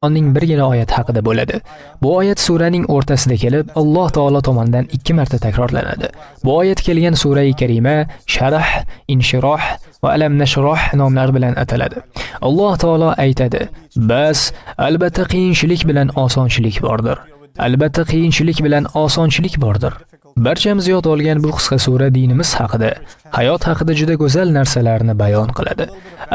Qur'onning birgina oyat haqida bo'ladi. Bu oyat suraning o'rtasida kelib, Alloh taolo tomonidan 2 marta takrorlanadi. Bu oyat kelgan sura-i karima Sharh, Inshiroh va Alam Nashroh nomlari bilan ataladi. Alloh taolo aytadi: "Bas, albatta qiyinchilik bilan osonchilik bordir. Albatta qiyinchilik bilan osonchilik bordir." Barchamiz yod olgan bu qisqa sura dinimiz haqida, hayot haqida juda go'zal narsalarni bayon qiladi.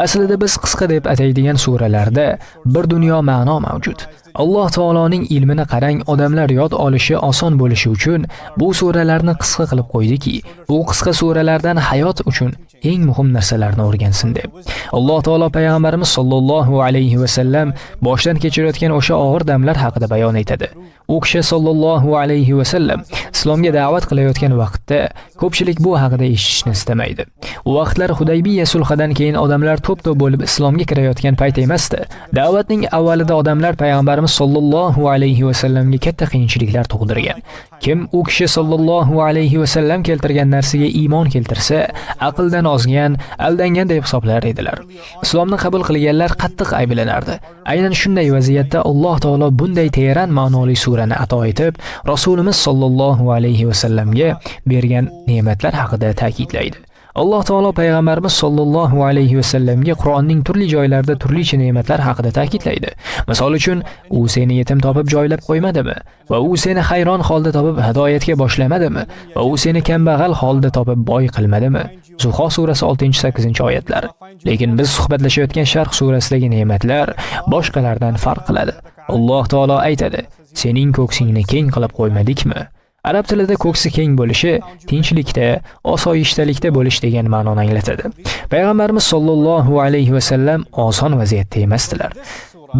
Aslida biz qisqa deb ataydigan suralarda bir dunyo ma'no mavjud. Alloh taoloning ilmini qarang, odamlar yod olishi oson bo'lishi uchun bu suralarni qisqa qilib qo'ydiki, bu qisqa suralardan hayot uchun eng muhim narsalarni o'rgansin deb. Alloh taolo payg'ambarimiz sollallohu alayhi va sallam boshdan kechirayotgan o'sha og'ir damlar haqida bayon etadi. U kishi sollallohu alayhi va sallam islomga da'vat qilayotgan vaqtda ko'pchilik bu haqida eshitishni istamaydi. U vaqtlar Hudaybiya sulhidan keyin odamlar to'p-to'p bo'lib islomga kirayotgan payt emasdi. Da'vatning avvalida odamlar payg'ambarimiz sollallohu alayhi va sallamga katta qiyinchiliklar tug'dirgan. Kim u kishi sollallohu alayhi va sallam keltirgan narsaga iymon keltirsa, aqldan ozgan, aldangan deb hisoblar edilar. Islomni qabul qilganlar qattiq ayblanardi. Aynan shunday vaziyatda Alloh taolo bunday teran ma'noli surani ato etib, Rasulimiz sollallohu alayhi va sallamga bergan ne'matlar haqida ta'kidlaydi. Alloh taolo payg'ambarimiz sollallohu alayhi va sallamga Qur'onning turli joylarida turlicha ne'matlar haqida ta'kidlaydi. Misol uchun, u seni yetim topib joylab qo'ymadimi? Va u seni hayron holda topib hidoyatga boshlamadimi? Va u seni kambag'al holda topib boy qilmadimi? Zuho surasi 6-8 oyatlar. Lekin biz suhbatlashayotgan Sharh surasidagi ne'matlar boshqalardan farq qiladi. Alloh taolo aytadi: "Sening ko'ksingni keng qilib qo'ymadikmi?" Arab tilida ko'ksi keng bo'lishi tinchlikda, osoyishtalikda bo'lish degan ma'noni anglatadi. Payg'ambarimiz sollallohu alayhi va sallam oson vaziyatda emasdilar.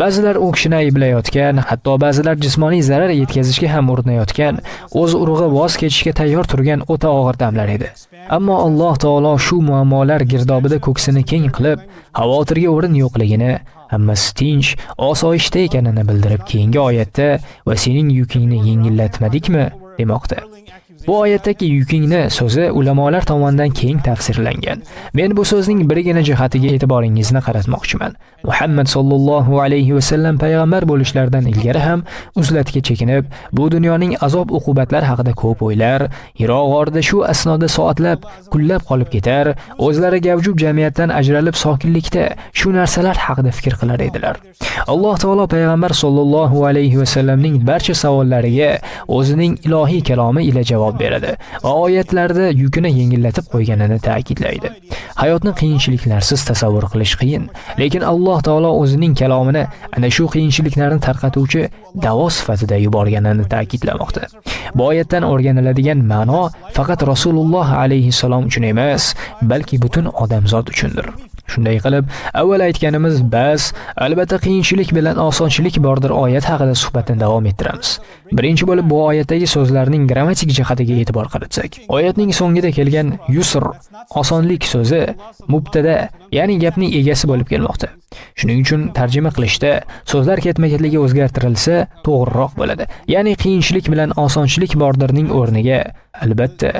Ba'zilar u kishini ayblayotgan, hatto ba'zilar jismoniy zarar yetkazishga ham urinayotgan, o'z urug'i voz kechishga tayyor turgan o'ta og'ir damlar edi. Ammo Alloh taolo shu muammolar girdobida ko'ksini keng qilib, xavotirga o'rin yo'qligini, hammasi tinch, osoyishta ekanini bildirib, keyingi oyatda "Va sening yukingni yengillatmadikmi?" demoqda. Bu oyatdagi yukingni so'zi ulamolar tomonidan keng tafsirlangan. Men bu so'zning birgina jihatiga e'tiboringizni qaratmoqchiman. Muhammad sollallohu alayhi va sallam payg'ambar bo'lishlaridan ilgari ham uzlatga chekinib, bu dunyoning azob uqubatlar haqida ko'p o'ylar, Hiro g'orida shu asnoda soatlab, kunlab qolib ketar, o'zlari gavjub jamiyatdan ajralib sokinlikda shu narsalar haqida fikr qilar edilar. Alloh taolo payg'ambar sollallohu alayhi va sallamning barcha savollariga o'zining ilohiy kalomi ila javob beradi va oyatlarda yukini yengillatib qo'yganini ta'kidlaydi. Hayotni qiyinchiliklarsiz tasavvur qilish qiyin, lekin Alloh taolo o'zining kalomini ana shu qiyinchiliklarni tarqatuvchi davo sifatida yuborganini ta'kidlamoqda. Bu oyatdan o'rganiladigan ma'no faqat Rasululloh alayhissalom uchun emas, balki butun odamzod uchundir. Shunday qilib, avval aytganimiz bas, albatta qiyinchilik bilan osonchilik bordir oyat haqida suhbatni davom ettiramiz. Birinchi bo'lib bu oyatdagi so'zlarning grammatik jihatiga e'tibor qaratsak, oyatning so'ngida kelgan yusr, osonlik so'zi mubtada, ya'ni gapning egasi bo'lib kelmoqda. Shuning uchun tarjima qilishda so'zlar ketma-ketligi o'zgartirilsa to'g'riroq bo'ladi. Ya'ni qiyinchilik bilan osonchilik bordirning o'rniga albatta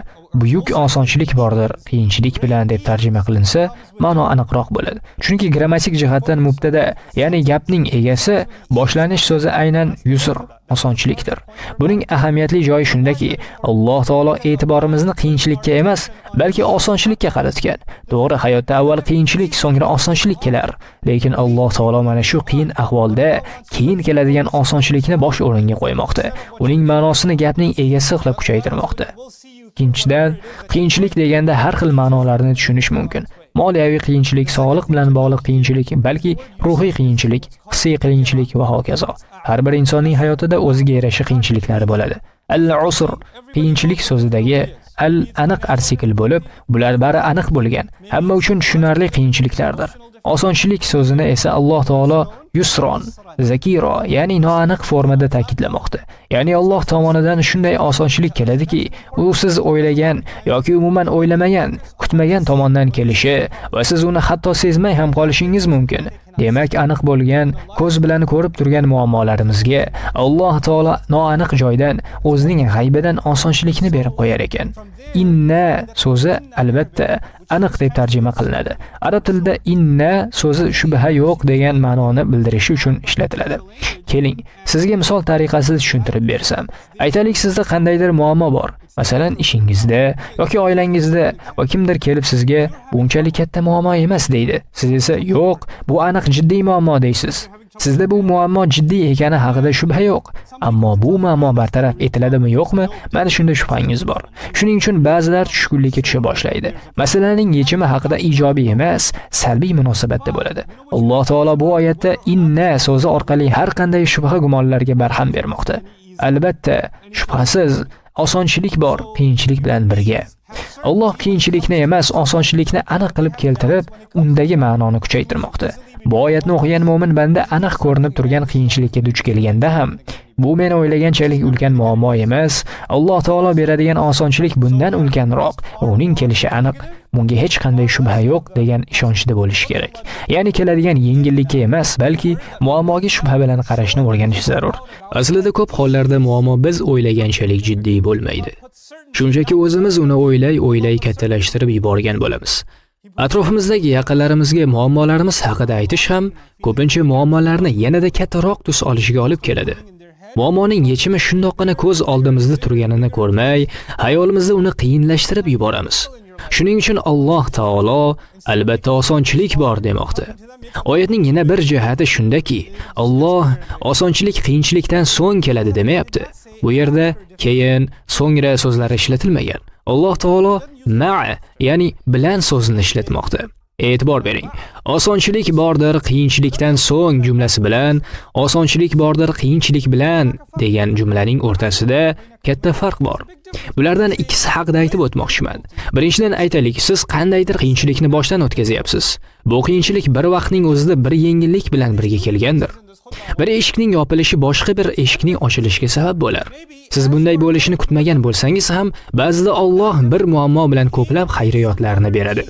buyuk osonchilik bordir qiyinchilik bilan deb tarjima qilinsa ma'no aniqroq bo'ladi. Chunki grammatik jihatdan mubtada, ya'ni gapning egasi, boshlanish so'zi aynan yusr, osonchilikdir. Buning ahamiyatli joyi shundaki, Alloh taolo e'tiborimizni qiyinchilikka emas, balki osonchilikka qaratgan. To'g'ri, hayotda avval qiyinchilik, so'ngra osonchilik kelar. Lekin Alloh taolo mana shu qiyin ahvolda keyin keladigan osonchilikni bosh o'ringa qo'ymoqda. Uning ma'nosini gapning egasi qilib kuchaytirmoqda. Ikkinchidan, qiyinchilik deganda har xil ma'nolarni tushunish mumkin. Moliyaviy qiyinchilik, sog'liq bilan bog'liq qiyinchilik, balki ruhiy qiyinchilik, hissiy qiyinchilik va hokazo. Har bir insonning hayotida o'ziga yarasha qiyinchiliklari bo'ladi. Al-usr qiyinchilik so'zidagi al aniq artikl bo'lib, bular bari aniq bo'lgan, hamma uchun tushunarli qiyinchiliklardir. Osonchilik so'zini esa Alloh taolo yusron, zakiro, ya'ni noaniq formada ta'kidlamoqda. Ya'ni Alloh tomonidan shunday osonchilik keladiki, u siz o'ylagan yoki umuman o'ylamagan, kutmagan tomondan kelishi va siz uni hatto sezmay ham qolishingiz mumkin. Demak, aniq bo'lgan, ko'z bilan ko'rib turgan muammolarimizga Alloh taolo noaniq joydan o'zining g'aybidan osonchilikni berib qo'yar ekan. Inna so'zi albatta aniq deb tarjima qilinadi. Arab tilida inna so'zi shubha yo'q degan ma'noni bildirishi uchun ishlatiladi. Keling, sizga misol tariqasida tushuntirib bersam. Aytaylik, sizda qandaydir muammo bor. Masalan, ishingizda yoki oilangizda va kimdir kelib sizga bunchalik katta muammo emas deydi. Siz esa yo'q, bu aniq jiddiy muammo deysiz. Sizda bu muammo jiddiy ekani haqida shubha yo'q. Ammo bu muammo bartaraf etiladimi yo'qmi? Mana shunda shubhangiz bor. Shuning uchun ba'zilar tushkunlikka tusha boshlaydi. Masalaning yechimi haqida ijobiy emas, salbiy munosabatda bo'ladi. Alloh taolo bu oyatda inna so'zi orqali har qanday shubha gumonlarga barham bermoqda. Albatta, shubhasiz osonchilik bor, qiyinchilik bilan birga. Alloh qiyinchilikni emas, osonchilikni aniq qilib keltirib, undagi ma'noni kuchaytirmoqda. Bu oyatni o'qigan mu'min banda aniq ko'rinib turgan qiyinchilikka duch kelganda ham, bu men o'ylaganchalik ulkan muammo emas, Alloh taolo beradigan osonchilik bundan ulkanroq, uning kelishi aniq, bunga hech qanday shubha yo'q degan ishonchda bo'lish kerak. Ya'ni keladigan yengillikka emas, balki muammoga shubha bilan qarashni o'rganish zarur. Aslida ko'p hollarda muammo biz o'ylaganchalik jiddiy bo'lmaydi. Shunchaki o'zimiz uni o'ylay kattalashtirib yuborgan bo'lamiz. Atrofimizdagi yaqinlarimizga muammolarimiz haqida aytish ham ko'pincha muammolarni yanada kattaroq tus olishiga olib keladi. Muammoning yechimi shundoqqina ko'z oldimizda turganini ko'rmay, hayolimizda uni qiyinlashtirib yuboramiz. Shuning uchun Alloh taolo albatta osonchilik bor demoqda. Oyatning yana bir jihati shundaki, Alloh osonchilik qiyinchilikdan so'ng keladi demayapti. Bu yerda keyin, so'ngra so'zlari ishlatilmagan. Alloh taolo ma'a, ya'ni bilan so'zini ishlatmoqda. E'tibor bering. Osonchilik bordir qiyinchilikdan so'ng jumlasi bilan osonchilik bordir qiyinchilik bilan degan jumlaning o'rtasida katta farq bor. Bulardan ikkisi haqida aytib o'tmoqchiman. Birinchidan aytaylik, siz qandaydir qiyinchilikni boshdan o'tkazayapsiz. Bu qiyinchilik bir vaqtning o'zida bir yengillik bilan birga kelgandir. Bir eshikning yopilishi boshqa bir eshikning ochilishiga sabab bo'lar. Siz bunday bo'lishini kutmagan bo'lsangiz ham, ba'zida Alloh bir muammo bilan ko'plab xayriyotlarni beradi.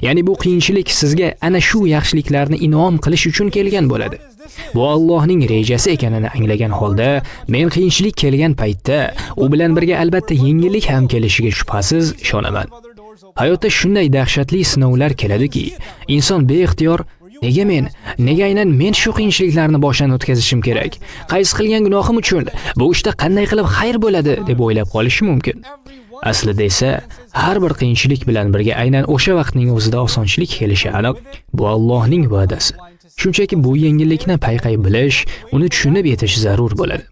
Ya'ni bu qiyinchilik sizga ana shu yaxshiliklarni in'om qilish uchun kelgan bo'ladi. Bu Allohning rejasi ekanini anglagan holda, men qiyinchilik kelgan paytda u bilan birga albatta yengillik ham kelishiga shubhasiz ishonaman. Hayotda shunday dahshatli sinovlar keladiki, inson beixtiyor nega aynan men shu qiyinchiliklarni boshdan o'tkazishim kerak? Qaysi qilgan gunohim uchun bu ishda qanday qilib xayr bo'ladi deb o'ylab qolishi mumkin. Aslida esa har bir qiyinchilik bilan birga aynan o'sha vaqtning o'zida osonchilik kelishi aniq. Bu Allohning va'dasi. Shunchaki bu yengillikni payqay bilish, uni tushunib yetish zarur bo'ladi.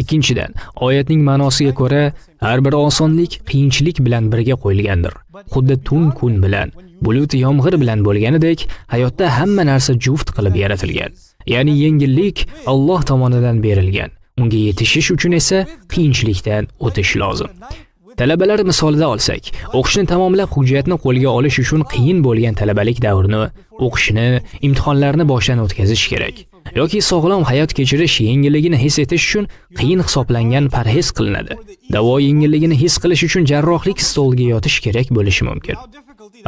Ikkinchidan, oyatning ma'nosiga ko'ra, har bir osonlik qiyinchilik bilan birga qo'yilgandir. Xuddi tun kun bilan, bulut yomg'ir bilan bo'lganidek, hayotda hamma narsa juft qilib yaratilgan. Ya'ni yengillik Alloh tomonidan berilgan. Unga yetishish uchun esa qiyinchilikdan o'tish lozim. Talabalar misolida olsak, o'qishni tamomlab hujjatni qo'lga olish uchun qiyin bo'lgan talabalik davrini, o'qishni, imtihonlarni boshdan o'tkazish kerak. Yoki sog'lom hayot kechirish yengilligini his etish uchun qiyin hisoblangan parhez qilinadi. Davo yengilligini his qilish uchun jarrohlik stoliga yotish kerak bo'lishi mumkin.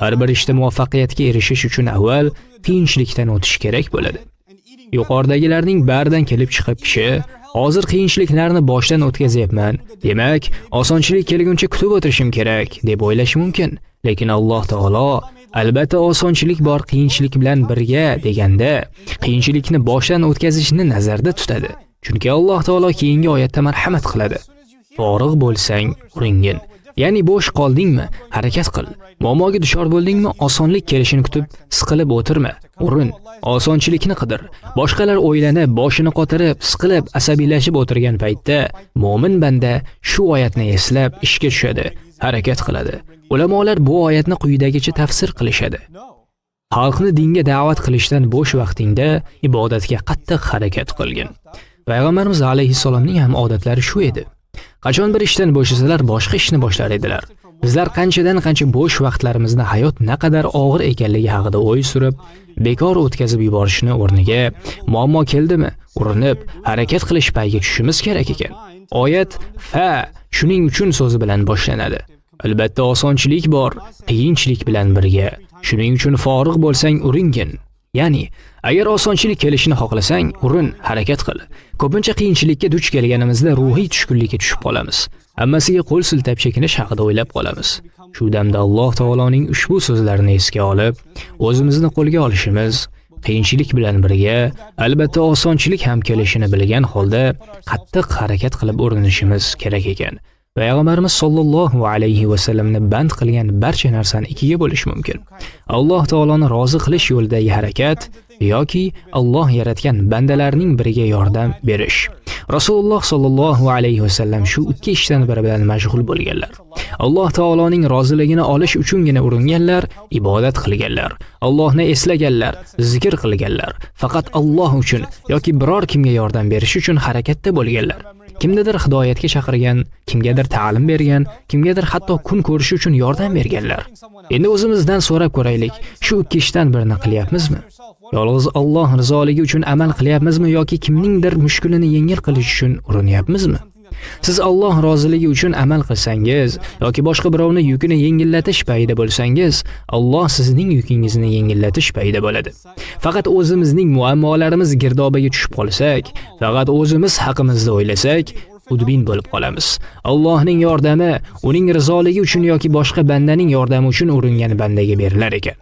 Har bir ishda muvaffaqiyatga erishish uchun avval qiyinchilikdan o'tish kerak bo'ladi. Yuqoridagilarning baridan kelib chiqib kishi hozir qiyinchiliklarni boshdan o'tkazyapman, demak, osonchilik kelguncha kutib o'tirishim kerak deb o'ylash mumkin. Lekin Alloh taolo albatta osonchilik bor qiyinchilik bilan birga deganda, qiyinchilikni boshdan o'tkazishni nazarda tutadi. Chunki Alloh taolo keyingi oyatda marhamat qiladi. Forig' bo'lsang, uringin. Ya'ni bo'sh qoldingmi, harakat qil. Muammoga duchor bo'ldingmi, osonlik kelishini kutib, siqilib o'tirma. Urin, osonchilikni qidir. Boshqalar o'ylanib, boshini qotirib, siqilib, asabiylashib o'tirgan paytda, mo'min banda shu oyatni eslab ishga tushadi, harakat qiladi. Ulamolar bu oyatni quyidagicha tafsir qilishadi. Xalqni dinga da'vat qilishdan bo'sh vaqtingda ibodatga qattiq harakat qilgin. Payg'ambarimiz alayhissalomning ham odatlari shu edi. Qachon bir ishdan bo'shasalar, boshqa ishni boshlar edilar. Bizlar qancha bo'sh vaqtlarimizni hayot naqadar og'ir ekanligi haqida o'y surib, bekor o'tkazib yuborishni o'rniga, muammo keldimi, urinib, harakat qilish payiga tushishimiz kerak ekan. Oyat fa shuning uchun so'zi bilan boshlanadi. Albatta osonchilik bor, qiyinchilik bilan birga. Shuning uchun forig' bo'lsang uringin. Ya'ni, agar osonchilik kelishini xohlasang, urin, harakat qil. Ko'pincha qiyinchilikka duch kelganimizda ruhiy tushkunlikka tushib qolamiz. Hammasiga qo'l siltab chekinish haqida o'ylab qolamiz. Shu damda Alloh taoloning ushbu so'zlarini esga olib, o'zimizni qo'lga olishimiz, qiyinchilik bilan birga, albatta osonchilik ham kelishini bilgan holda qattiq harakat qilib o'rganishimiz kerak ekan. Payg'ambarimiz sollallohu alayhi va sallamni band qilgan barcha narsani ikkiga bo'lish mumkin. Alloh taoloni rozi qilish yo'lidagi harakat yoki Alloh yaratgan bandalarning biriga yordam berish. Rasululloh sollallohu alayhi va sallam shu ikki ishdan biri bilan mashg'ul bo'lganlar. Alloh taoloning roziligini olish uchungina uringanlar, ibodat qilganlar, Allohni eslaganlar, zikr qilganlar, faqat Alloh uchun yoki biror kimga yordam berish uchun harakatda bo'lganlar. Kimgadir hidoyatga chaqirgan, kimgadir ta'lim bergan, kimgadir hatto kun ko'rish uchun yordam berganlar. Endi o'zimizdan so'rab ko'raylik, shu ikki ishdan birini qilyapmizmi? Yolg'iz Alloh rizoligi uchun amal qilyapmizmi yoki kimningdir mushkulini yengil qilish uchun urinyapmizmi? Siz Alloh roziligi uchun amal qilsangiz yoki boshqa birovni yukini yengillatish payida bo'lsangiz, Alloh sizning yukingizni yengillatish payida bo'ladi. Faqat o'zimizning muammolarimiz girdobiga tushib qolsak, faqat o'zimiz haqimizda o'ylasak, xudbin bo'lib qolamiz. Allohning yordami uning rizoligi uchun yoki boshqa bandaning yordami uchun uringan bandaga berilar ekan.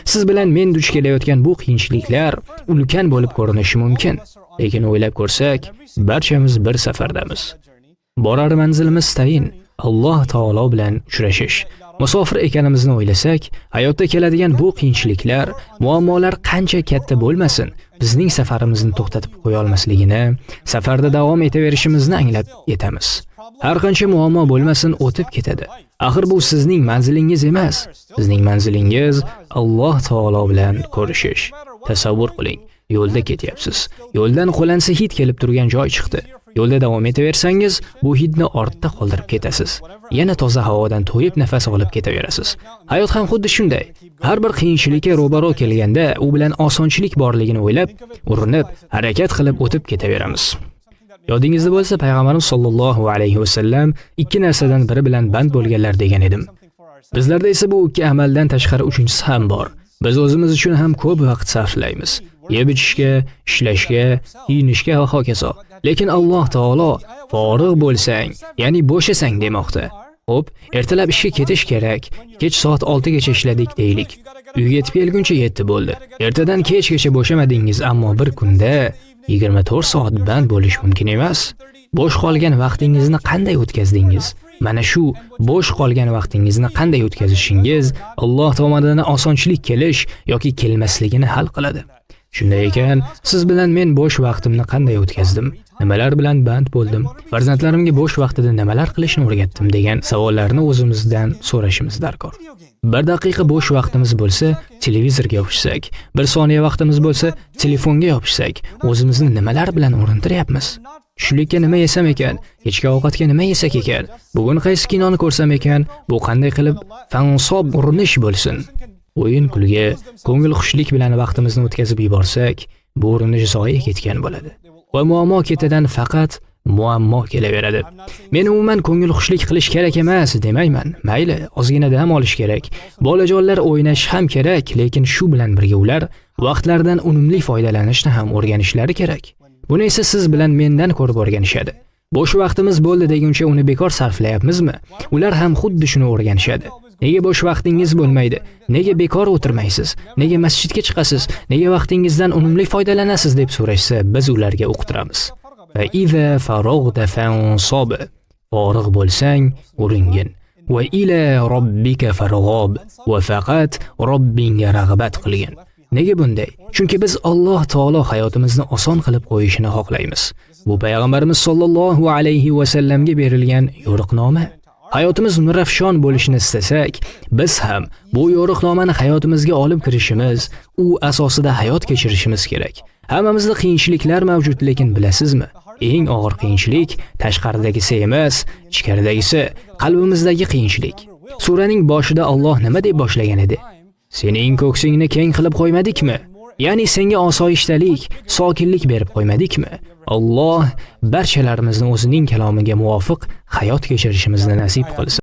Siz bilan men duch kelayotgan bu qiyinchiliklar ulkan bo'lib ko'rinishi mumkin, lekin o'ylab ko'rsak, barchamiz bir safardamiz. Borar manzilimiz tayin, Alloh taolo bilan uchrashish. Musofir ekanimizni o'ylasak, hayotda keladigan bu qiyinchiliklar, muammolar qancha katta bo'lmasin, bizning safarimizni to'xtatib qo'ya olmasligini, safarda davom etaverishimizni anglab yetamiz. Har qancha muammo bo'lmasin, o'tib ketadi. Axir bu sizning manzilingiz emas. Sizning manzilingiz Alloh taolo bilan ko'rishish. Tasavvur qiling, yo'lda ketyapsiz. Yo'ldan qo'lansa hid kelib turgan joy chiqdi. Yo'lda davom etaversangiz, bu hidni ortda qoldirib ketasiz. Yana toza havodan to'yib nafas olib ketaverasiz. Hayot ham xuddi shunday. Har bir qiyinchilikka ro'baro kelganda, u bilan osonchilik borligini o'ylab, urinib, harakat qilib o'tib ketaveramiz. Yodingizda bo'lsa, payg'ambarimiz sollallohu alayhi va sallam ikki narsadan biri bilan band bo'lganlar degan edim. Bizlarda esa bu ikki amaldan tashqari uchinchisi ham bor. Biz o'zimiz uchun ham ko'p vaqt sarflaymiz. Yeb-ichishga, ishlashga, kiyinishga va hokazo. Lekin Alloh taolo forig' bo'lsang, ya'ni bo'shasang demoqda. Xo'p, ertalab ishga ketish kerak. Kech soat 6 gacha ishladik deylik. Uyga yetib kelguncha 7 bo'ldi. Ertadan kechgacha bo'shamadingiz, ammo bir kunda 24 soat band bo'lish mumkin emas. Bo'sh qolgan vaqtingizni qanday o'tkazdingiz? Mana shu bo'sh qolgan vaqtingizni qanday o'tkazishingiz Alloh tomonidan osonchilik kelish yoki kelmasligini hal qiladi. Shunday ekan, siz bilan men bo'sh vaqtimni qanday o'tkazdim? Nimalar bilan band bo'ldim? Farzandlarimga bo'sh vaqtida nimalar qilishni o'rgatdim degan savollarni o'zimizdan so'rashimiz darkor. Bir daqiqa bo'sh vaqtimiz bo'lsa, televizorga yopishsak, bir soniya vaqtimiz bo'lsa, telefonga yopishsak, o'zimizni nimalar bilan o'rintiryapmiz? Tushlikka nima yesam ekan? Kechki ovqatga nima yesak ekan? Bugun qaysi kinoni ko'rsam ekan? Bu qanday qilib fansob urinish bo'lsin? O'yin kulgi, ko'ngil xushlik bilan vaqtimizni o'tkazib yuborsak, bu urinish zoye ketgan bo'ladi. Va muammo ketidan faqat muammo kelaveradi. Men umuman ko'ngil xushlik qilish kerak emas demayman. Mayli, ozgina dam olish kerak. Bolajonlar o'ynash ham kerak, lekin shu bilan birga ular vaqtlardan unumli foydalanishni ham o'rganishlari kerak. Buni esa siz bilan mendan ko'rib o'rganishadi. Bo'sh vaqtimiz bo'ldi deguncha uni bekor sarflayapmizmi? Ular ham xuddi shuni o'rganishadi. Nega bo'sh vaqtingiz bo'lmaydi? Nega bekor o'tirmaysiz? Nega masjidga chiqasiz? Nega vaqtingizdan unumli foydalanasiz deb so'rashsa, biz ularga o'qitiramiz. Va iza farog'da fansob. Forig' bo'lsang, uringin. Va ila robbika farg'ob. Va faqat Robbingga rag'bat qilgin. Nega bunday? Chunki biz Alloh taolo hayotimizni oson qilib qo'yishini xohlaymiz. Bu payg'ambarimiz sollallohu alayhi va sallamga berilgan yo'riqnoma. Hayotimiz nurafshon bo'lishini istasak, biz ham bu yo'riqnomani hayotimizga olib kirishimiz, u asosida hayot kechirishimiz kerak. Hammamizda qiyinchiliklar mavjud, lekin bilasizmi? Eng og'ir qiyinchilik tashqaridagisi emas, ichkaridagisi, qalbimizdagi qiyinchilik. Suraning boshida Alloh nima deb boshlagan edi? Sening ko'ksingni keng qilib qo'ymadikmi? Ya'ni senga osoyishtalik, sokinlik berib qo'ymadikmi? Alloh barchalarimizni o'zining kalomiga muvofiq hayot kechirishimizni nasib qilsin.